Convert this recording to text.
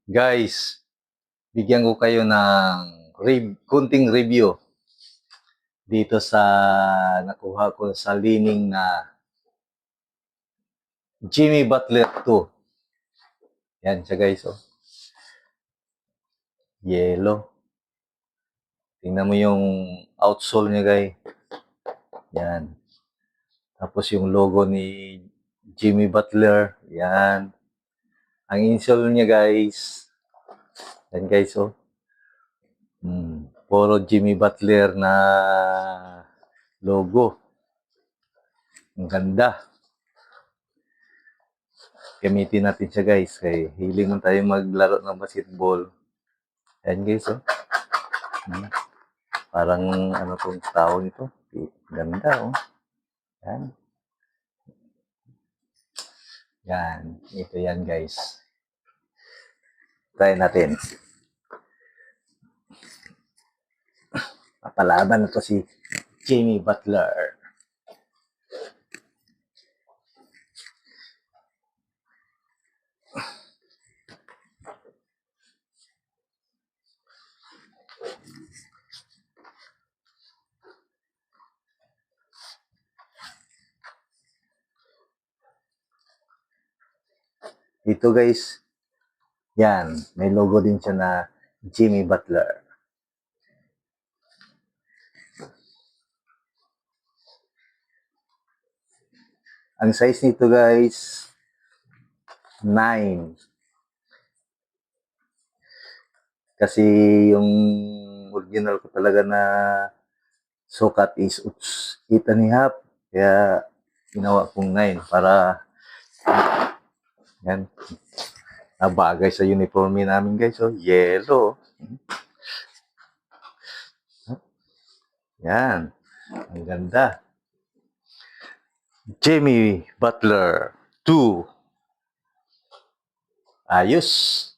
Guys, bigyan ko kayo ng kunting review dito sa nakuha ko sa lining na Jimmy Butler 2. Yan siya guys, oh. Yellow. Tingnan mo yung outsole niya guys. Yan. Tapos yung logo ni Jimmy Butler. Yan. Ang insole niya guys. Yan guys, oh. Puro Jimmy Butler na logo. Ang ganda. Gamitin natin siya guys. Kaya hiling man tayo maglaro ng basketball. Yan guys, oh. Parang ano tong tawag nito. Ganda, oh. Yan. Yan. Ito yan guys. Try natin. Papalaban na to si Jimmy Butler. Ito guys, yan, may logo din siya na Jimmy Butler. Ang size nito guys, 9. Kasi yung original ko talaga na sukat is 8.5. Kaya ginawa kong 9 para yan, nabagay sa uniforme namin guys. Oh, yellow. Yan. Ang ganda. Jimmy Butler 2. Ayos.